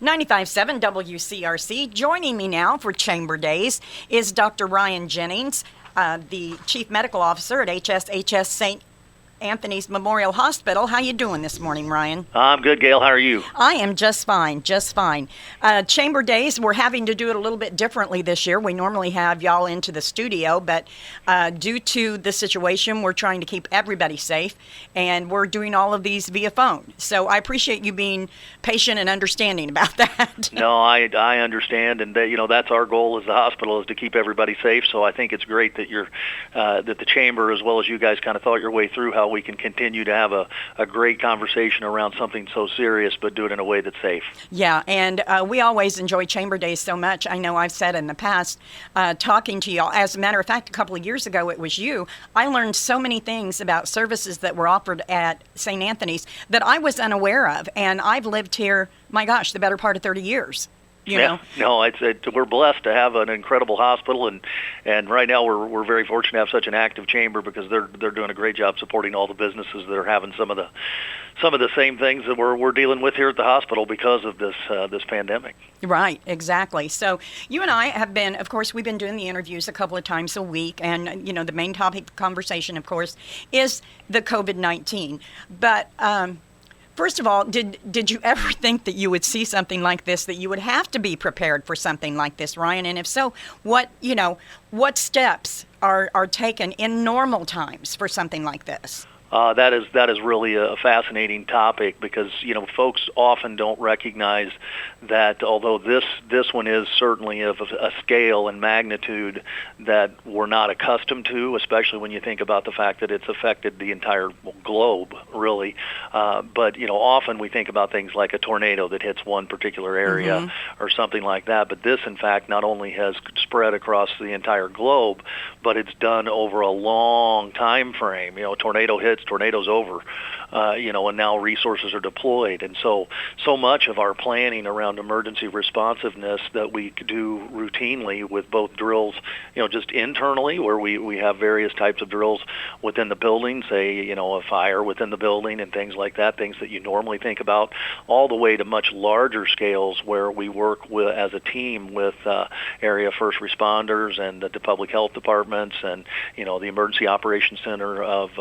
95.7 WCRC. Joining me now for Chamber Days is Dr. Ryan Jennings, the Chief Medical Officer at HSHS St. Anthony's Memorial Hospital. How you doing this morning, Ryan? I'm good, Gail. How are you? I am just fine, just fine. Chamber Days, we're having to do it a little bit differently this year. We normally have y'all into the studio, but due to the situation, we're trying to keep everybody safe, and we're doing all of these via phone. So I appreciate you being patient and understanding about that. No, I understand, and that's our goal as the hospital, is to keep everybody safe. So I think it's great that that the chamber, as well as you guys, kind of thought your way through how we can continue to have a great conversation around something so serious, but do it in a way that's safe. Yeah, and we always enjoy Chamber Days so much. I know I've said in the past, talking to y'all, as a matter of fact, a couple of years ago it was you, I learned so many things about services that were offered at St. Anthony's that I was unaware of, and I've lived here, my gosh, the better part of 30 years. You know? No, we're blessed to have an incredible hospital, and right now we're very fortunate to have such an active chamber, because they're doing a great job supporting all the businesses that are having some of the same things that we're dealing with here at the hospital because of this pandemic. Right, exactly. So you and I have been, of course, we've been doing the interviews a couple of times a week, and the main topic of conversation, of course, is the COVID-19. But first of all, did you ever think that you would see something like this, that you would have to be prepared for something like this, Ryan? And if so, what steps are taken in normal times for something like this? That is really a fascinating topic, because folks often don't recognize that although this one is certainly of a scale and magnitude that we're not accustomed to, especially when you think about the fact that it's affected the entire globe, really. But often we think about things like a tornado that hits one particular area or something like that. But this, in fact, not only has spread across the entire globe, but it's done over a long time frame. Tornado hits, tornado's over, and now resources are deployed. And so much of our planning around emergency responsiveness that we do routinely with both drills, just internally, where we have various types of drills within the building, say, a fire within the building and things like that, things that you normally think about, all the way to much larger scales where we work as a team with area first responders and the public health departments and, the Emergency Operations Center of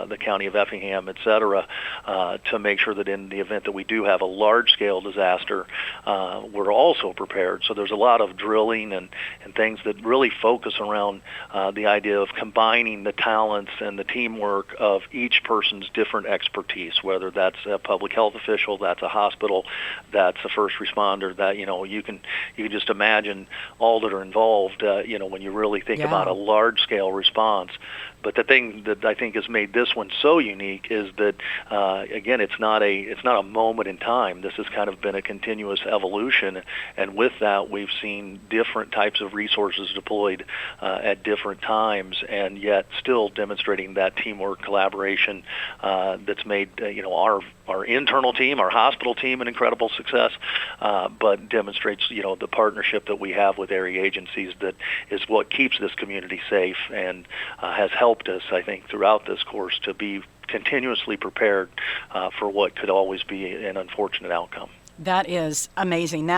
the County of Effingham, et cetera, to make sure that in the event that we do have a large-scale disaster, we're also prepared. So there's a lot of drilling and things that really focus around the idea of combining the talents and the teamwork of each person's different expertise, whether that's a public health official, that's a hospital, that's a first responder, that, you can just imagine all that are involved, when you really think about a large-scale response. But the thing that I think has made this one so unique is that, again, it's not a moment in time. This has kind of been a continuous evolution, and with that, we've seen different types of resources deployed at different times, and yet still demonstrating that teamwork, collaboration that's made our internal team, our hospital team, an incredible success, but demonstrates the partnership that we have with area agencies that is what keeps this community safe and has helped us, I think, throughout this course to be continuously prepared for what could always be an unfortunate outcome. That is amazing.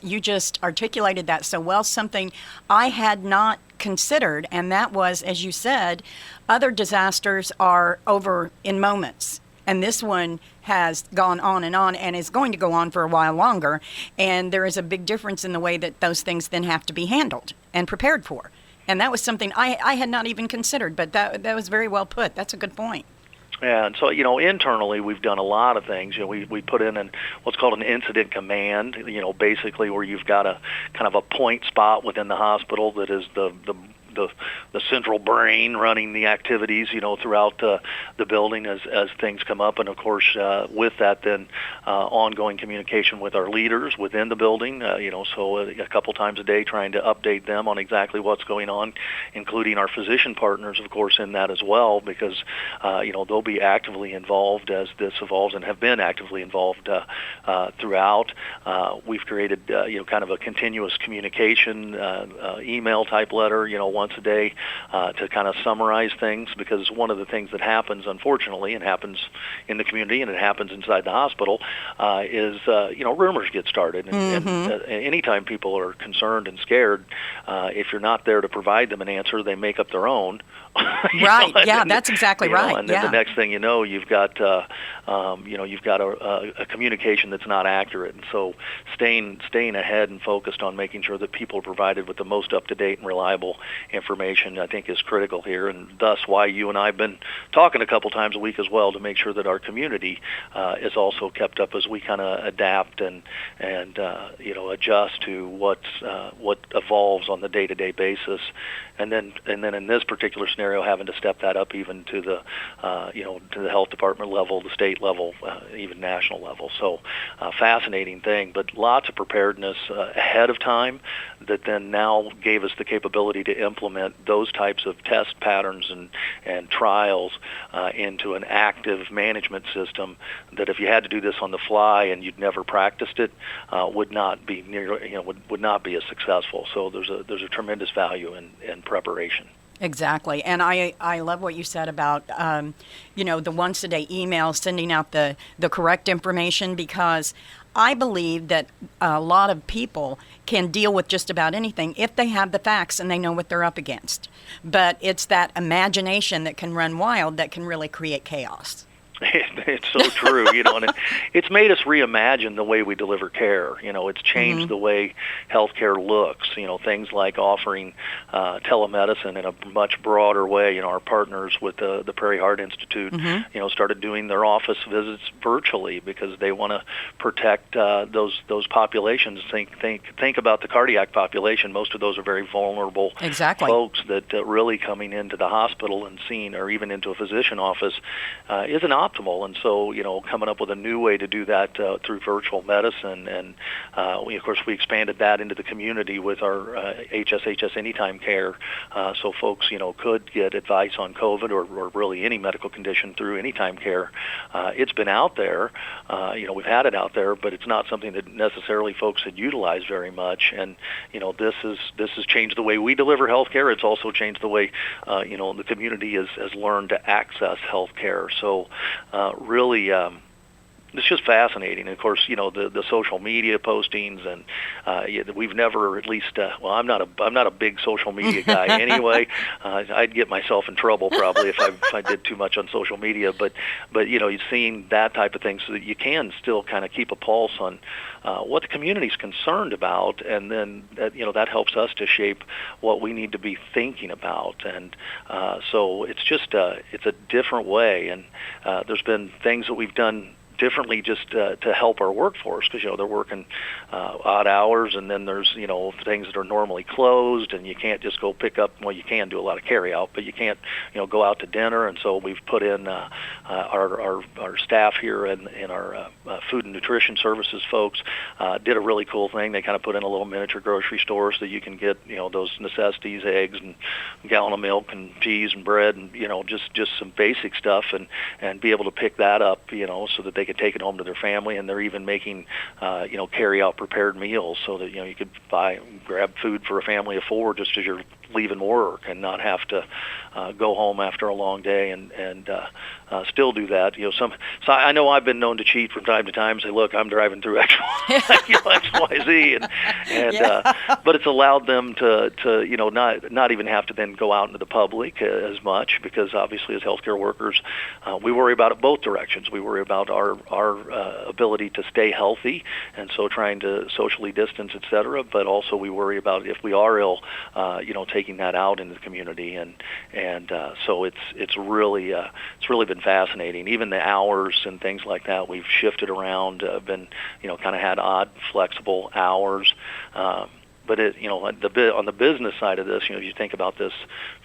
You just articulated that so well, something I had not considered, and that was, as you said, other disasters are over in moments. And this one has gone on and is going to go on for a while longer. And there is a big difference in the way that those things then have to be handled and prepared for. And that was something I had not even considered, but that was very well put. That's a good point. Yeah, and so, internally we've done a lot of things. We put in what's called an incident command, basically where you've got a kind of a point spot within the hospital that is the central brain running the activities, throughout the building as things come up. And of course, with that, then ongoing communication with our leaders within the building, so a couple times a day trying to update them on exactly what's going on, including our physician partners, of course, in that as well, because, they'll be actively involved as this evolves and have been actively involved throughout. We've created, kind of a continuous communication email type letter, once a day to kind of summarize things, because one of the things that happens, unfortunately, and happens in the community and it happens inside the hospital, is rumors get started, and anytime people are concerned and scared, if you're not there to provide them an answer, they make up their own. Right. That's exactly right. And then the next thing you know, you've got a communication that's not accurate. And so staying ahead and focused on making sure that people are provided with the most up-to-date and reliable information, I think, is critical here, and thus why you and I have been talking a couple times a week as well to make sure that our community is also kept up as we kind of adapt and adjust to what evolves on the day-to-day basis, and then in this particular scenario, having to step that up even to the to the health department level, the state level, even national level. So fascinating thing, but lots of preparedness ahead of time that then now gave us the capability to implement those types of test patterns and trials into an active management system that if you had to do this on the fly and you'd never practiced it, would not be would not be as successful. So there's a tremendous value in preparation. Exactly. And I love what you said about, the once-a-day email, sending out the correct information, because I believe that a lot of people can deal with just about anything if they have the facts and they know what they're up against. But it's that imagination that can run wild that can really create chaos. It's so true, and it's made us reimagine the way we deliver care. It's changed the way healthcare looks. Things like offering telemedicine in a much broader way. Our partners with the Prairie Heart Institute, started doing their office visits virtually because they want to protect those populations. Think about the cardiac population. Most of those are very vulnerable folks that really coming into the hospital and seeing, or even into a physician office, isn't optimal. And so, coming up with a new way to do that through virtual medicine, and of course we expanded that into the community with our HSHS Anytime Care, so folks, could get advice on COVID or really any medical condition through Anytime Care. It's been out there, we've had it out there, but it's not something that necessarily folks had utilized very much. And this has changed the way we deliver healthcare. It's also changed the way the community has learned to access healthcare. So really, it's just fascinating. And of course, the social media postings, and we've never, at least, I'm not a big social media guy anyway. I'd get myself in trouble probably if I did too much on social media. But you're seeing that type of thing so that you can still kind of keep a pulse on what the community's concerned about, and then that helps us to shape what we need to be thinking about. And so it's just it's a different way, and there's been things that we've done differently just to help our workforce, because they're working odd hours, and then there's things that are normally closed, and you can't just go pick up. Well, you can do a lot of carry out, but you can't go out to dinner. And so we've put in our staff here in our food and nutrition services folks did a really cool thing. They kind of put in a little miniature grocery store so that you can get those necessities, eggs and a gallon of milk and cheese and bread, and just some basic stuff, and be able to pick that up so that they could take it home to their family. And they're even making carry out prepared meals so that you could grab food for a family of 4 just as you're leaving work, and not have to go home after a long day and still do that. So I know I've been known to cheat from time to time. Say, look, I'm driving through X, Y, Z, but it's allowed them to not even have to then go out into the public as much, because obviously as healthcare workers, we worry about it both directions. We worry about our ability to stay healthy, and so trying to socially distance, et cetera. But also we worry about if we are ill, taking that out into the community, and so it's really been fascinating. Even the hours and things like that, we've shifted around, been kind of had odd flexible hours. But on the business side of this, you think about this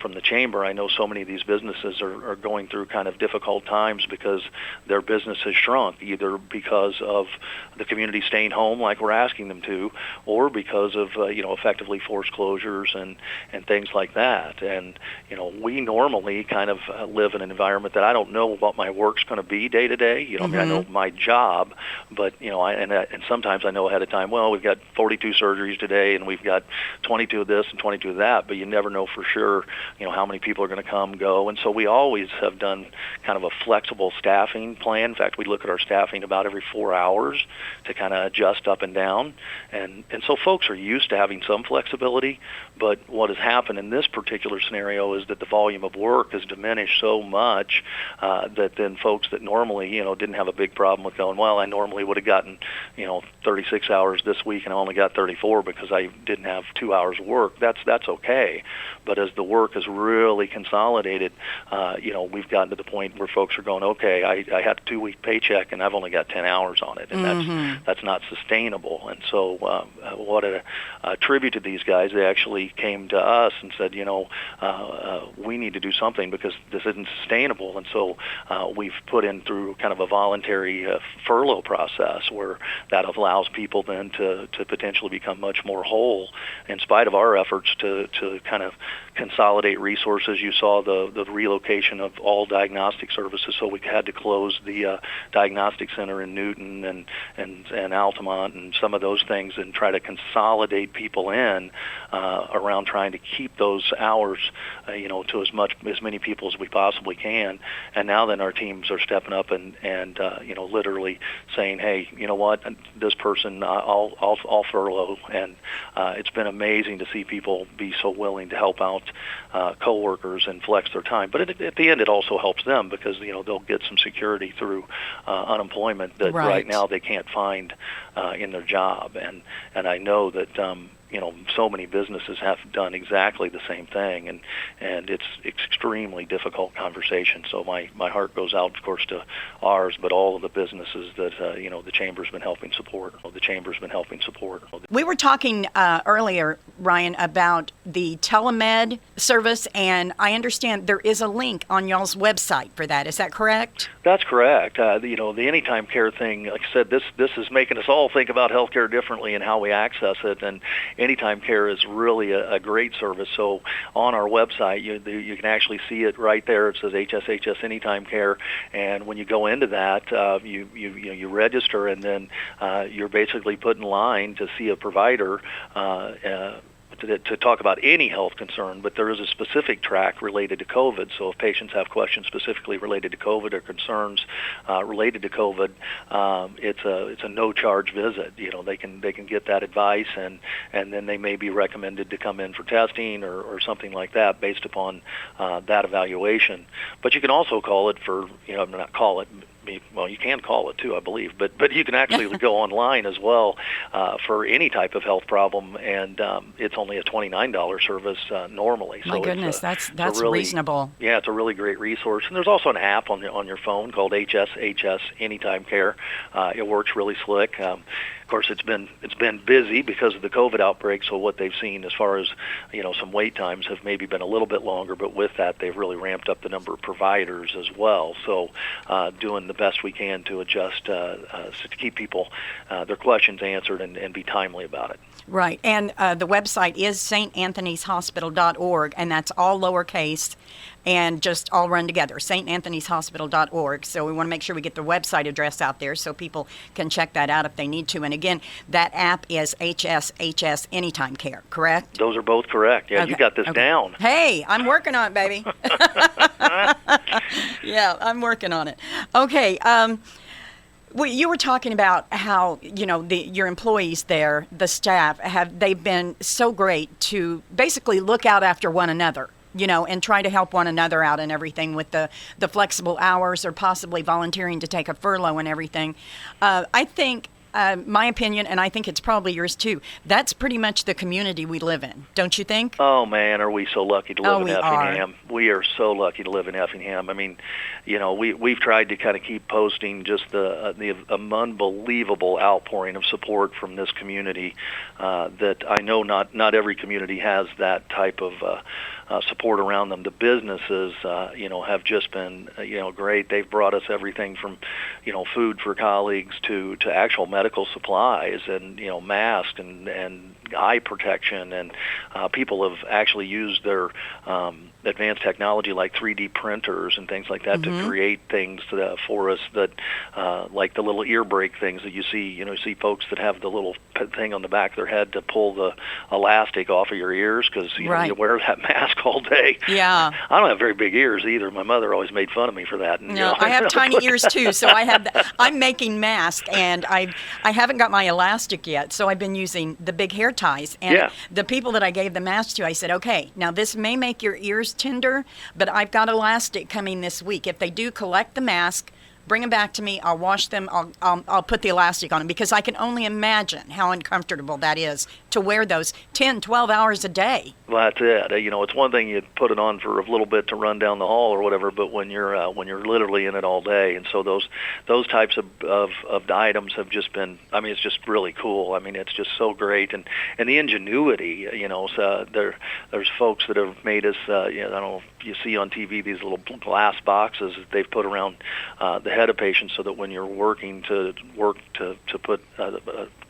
from the chamber. I know so many of these businesses are going through kind of difficult times because their business has shrunk, either because of the community staying home like we're asking them to, or because of effectively forced closures and things like that. And we normally kind of live in an environment that I don't know what my work's going to be day to day. I know my job, but and sometimes I know ahead of time. Well, we've got 42 surgeries today, and and we've got 22 of this and 22 of that, but you never know for sure, how many people are going to come, go. And so we always have done kind of a flexible staffing plan. In fact, we look at our staffing about every 4 hours to kind of adjust up and down. And so folks are used to having some flexibility, but what has happened in this particular scenario is that the volume of work has diminished so much that then folks that normally, didn't have a big problem with going, well, I normally would have gotten, 36 hours this week and I only got 34 because I didn't have 2 hours of work. That's okay. But as the work is really consolidated, we've gotten to the point where folks are going, okay, I had a 2-week paycheck and I've only got 10 hours on it, and that's not sustainable. And so what a tribute to these guys. They actually came to us and said, we need to do something because this isn't sustainable. And so we've put in through kind of a voluntary furlough process where that allows people then to potentially become much more whole in spite of our efforts to kind of consolidate resources. You saw the relocation of all diagnostic services, so we had to close the diagnostic center in Newton and Altamont and some of those things and try to consolidate people in around trying to keep those hours, to as many people as we possibly can. And now then our teams are stepping up and literally saying, hey, you know what, this person I'll furlough. And it's been amazing to see people be so willing to help out coworkers and flex their time. But at the end, it also helps them because they'll get some security through unemployment that right now they can't find in their job. And I know that so many businesses have done exactly the same thing, and it's extremely difficult conversation. So my heart goes out, of course, to ours, but all of the businesses that the Chamber's been helping support. We were talking earlier, Ryan, about the telemed service, and I understand there is a link on y'all's website for that. Is that correct? That's correct. The Anytime Care thing, like I said, this is making us all think about healthcare differently and how we access it. And Anytime Care is really a great service. So on our website, you can actually see it right there. It says HSHS Anytime Care, and when you go into that, you register, and then you're basically put in line to see a provider. To talk about any health concern, but there is a specific track related to COVID. So if patients have questions specifically related to COVID or concerns related to COVID, it's a no-charge visit. They can get that advice, and then they may be recommended to come in for testing or something like that based upon that evaluation. But you can also call it for not call it. Well, you can call it too, I believe, but you can actually go online as well for any type of health problem, and it's only a $29 service normally. My goodness, that's really reasonable. Yeah, it's a really great resource, and there's also an app on your phone called HSHS Anytime Care. It works really slick. Of course, it's been busy because of the COVID outbreak. So what they've seen as far as some wait times have maybe been a little bit longer, but with that they've really ramped up the number of providers as well. So doing the best we can to adjust to keep people their questions answered and be timely about it. Right, and the website is StAnthony'sHospital.org, and that's all lowercase and just all run together, StAnthony'sHospital.org. So we want to make sure we get the website address out there so people can check that out if they need to. And again, that app is HSHS Anytime Care, correct? Those are both correct. Yeah, okay. You got this down. Hey, I'm working on it, baby. Yeah, I'm working on it. Okay. Well, you were talking about how, your employees there, the staff, they've been so great to basically look out after one another, and try to help one another out and everything with the flexible hours or possibly volunteering to take a furlough and everything. I think, my opinion, and I think it's probably yours too, that's pretty much the community we live in, don't you think? Oh, man, are we so lucky to live in Effingham. We are so lucky to live in Effingham. I mean, we've tried to kind of keep posting just the unbelievable outpouring of support from this community that I know not every community has that type of support around them. The businesses, have just been, great. They've brought us everything from, food for colleagues to actual medical supplies and, masks and eye protection, and people have actually used their advanced technology like 3D printers and things like that to create things for us that, like the little ear brake things that you see. You see folks that have the little thing on the back of their head to pull the elastic off of your ears because you wear that mask all day. Yeah. I don't have very big ears either. My mother always made fun of me for that. And, no, I have tiny ears too, so I have. I'm making masks, and I haven't got my elastic yet, so I've been using the big hair ties. And the people that I gave the mask to, I said, okay, now this may make your ears tender, but I've got elastic coming this week. If they do collect the mask, bring them back to me. I'll wash them. I'll put the elastic on them because I can only imagine how uncomfortable that is to wear those 10, 12 hours a day. Well, that's it. It's one thing you put it on for a little bit to run down the hall or whatever, but when you're literally in it all day, and so those types of items have just been. I mean, it's just really cool. I mean, it's just so great, and the ingenuity. So there's folks that have made us. I don't know if you see on TV these little glass boxes that they've put around the head of patients so that when you're working to put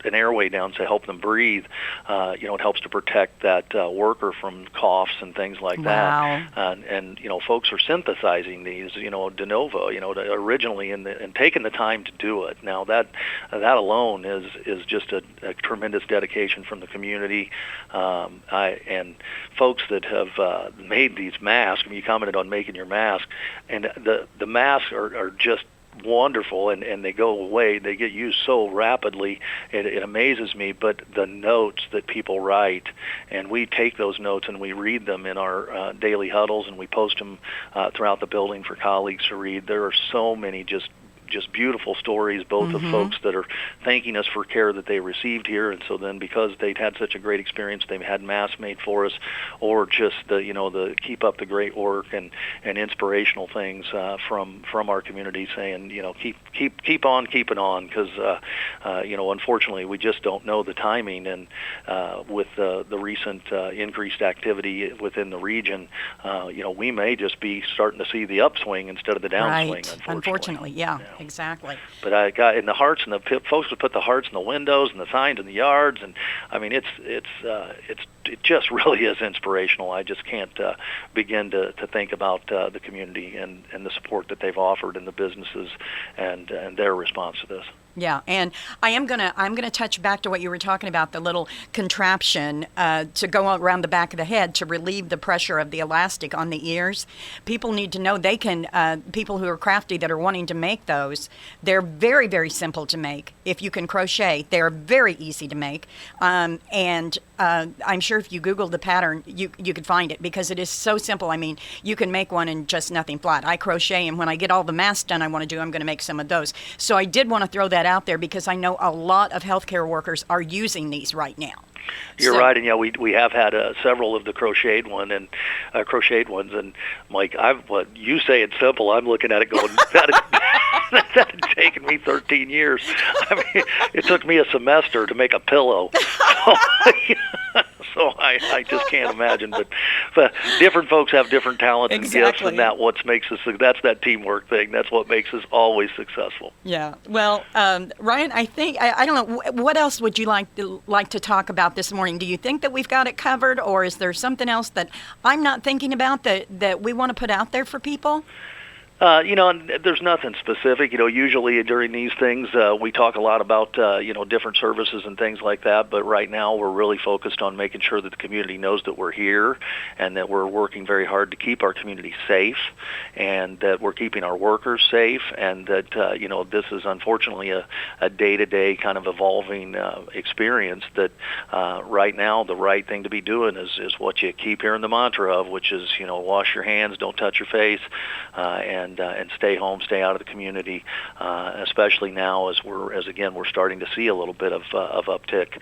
an airway down to help them breathe, it helps to protect that worker from coughs and things like that. And folks are synthesizing these, de novo, originally and taking the time to do it. Now that alone is just a tremendous dedication from the community. And folks that have made these masks. I mean, you commented on making your mask, and the masks are just wonderful, and they go away. They get used so rapidly. It amazes me, but the notes that people write, and we take those notes and we read them in our daily huddles, and we post them throughout the building for colleagues to read. There are so many just beautiful stories, both of folks that are thanking us for care that they received here, and so then because they'd had such a great experience, they've had masks made for us, or just the keep up the great work and inspirational things from our community, saying keep on keeping on, because unfortunately we just don't know the timing, and with the recent increased activity within the region, we may just be starting to see the upswing instead of the downswing. Unfortunately, yeah. Exactly. But I got in the hearts, and the folks would put the hearts in the windows and the signs in the yards, and I mean it just really is inspirational. I just can't begin to think about the community and the support that they've offered, and the businesses and their response to this. Yeah, and I'm gonna touch back to what you were talking about, the little contraption to go around the back of the head to relieve the pressure of the elastic on the ears. People need to know they can. People who are crafty that are wanting to make those, they're very, very simple to make. If you can crochet, they're very easy to make, and I'm sure if you Google the pattern, you could find it because it is so simple. I mean, you can make one in just nothing flat. I crochet, and when I get all the masks done I'm going to make some of those. So I did want to throw that out there because I know a lot of healthcare workers are using these right now. You're right, and we have had several of the crocheted ones, and Mike, what you say it's simple. I'm looking at it going, that had taken me 13 years. I mean, it took me a semester to make a pillow. So I just can't imagine. But different folks have different talents and gifts, and that's that teamwork thing. That's what makes us always successful. Yeah. Well, Ryan, I think I don't know what else would you like to talk about this morning. Do you think that we've got it covered, or is there something else that I'm not thinking about that we want to put out there for people? There's nothing specific. Usually during these things, we talk a lot about, different services and things like that. But right now, we're really focused on making sure that the community knows that we're here and that we're working very hard to keep our community safe, and that we're keeping our workers safe, and that, this is unfortunately a day-to-day kind of evolving experience that right now the right thing to be doing is what you keep hearing the mantra of, which is, wash your hands, don't touch your face, and stay home, stay out of the community, especially now as we're starting to see a little bit of uptick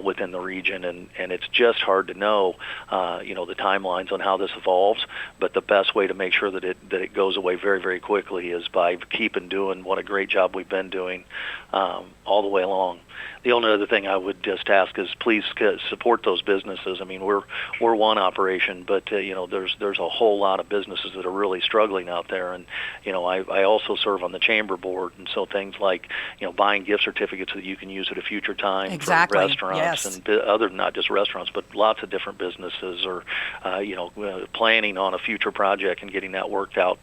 within the region, and it's just hard to know, the timelines on how this evolves. But the best way to make sure that it goes away very, very quickly is by keeping doing what a great job we've been doing all the way along. The only other thing I would just ask is please support those businesses. I mean, we're one operation, but there's a whole lot of businesses that are really struggling out there. And I also serve on the chamber board, and so things like buying gift certificates that you can use at a future time Exactly. for restaurants Yes. and other, not just restaurants, but lots of different businesses, or planning on a future project and getting that worked out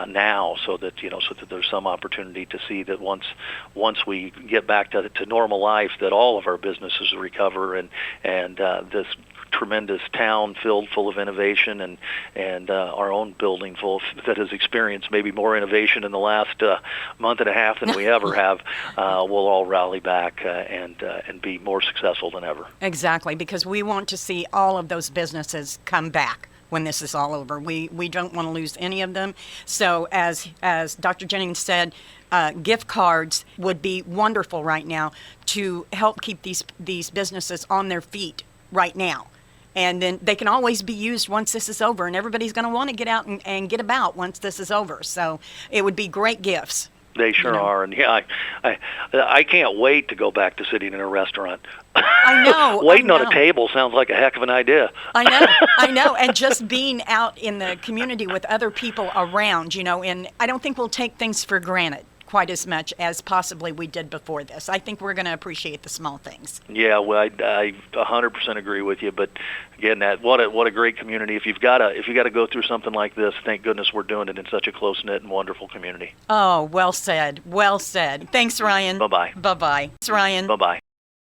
now, so that there's some opportunity to see that once we get back to normal life, that all of our businesses recover, and this tremendous town full of innovation, and our own building that has experienced maybe more innovation in the last month and a half than we ever have, will all rally back and be more successful than ever. Exactly, because we want to see all of those businesses come back when this is all over. We don't want to lose any of them. So as Dr. Jennings said, gift cards would be wonderful right now to help keep these businesses on their feet right now. And then they can always be used once this is over, and everybody's going to want to get out and get about once this is over. So it would be great gifts. They sure are, and yeah, I can't wait to go back to sitting in a restaurant. I know. Waiting on a table sounds like a heck of an idea. I know, and just being out in the community with other people around, and I don't think we'll take things for granted quite as much as possibly we did before this. I think we're going to appreciate the small things. Yeah, well, I 100% agree with you. But again, what a great community. If you've got to go through something like this, thank goodness we're doing it in such a close knit and wonderful community. Oh, well said. Well said. Thanks, Ryan. Bye bye. Bye bye. Thanks, Ryan. Bye bye.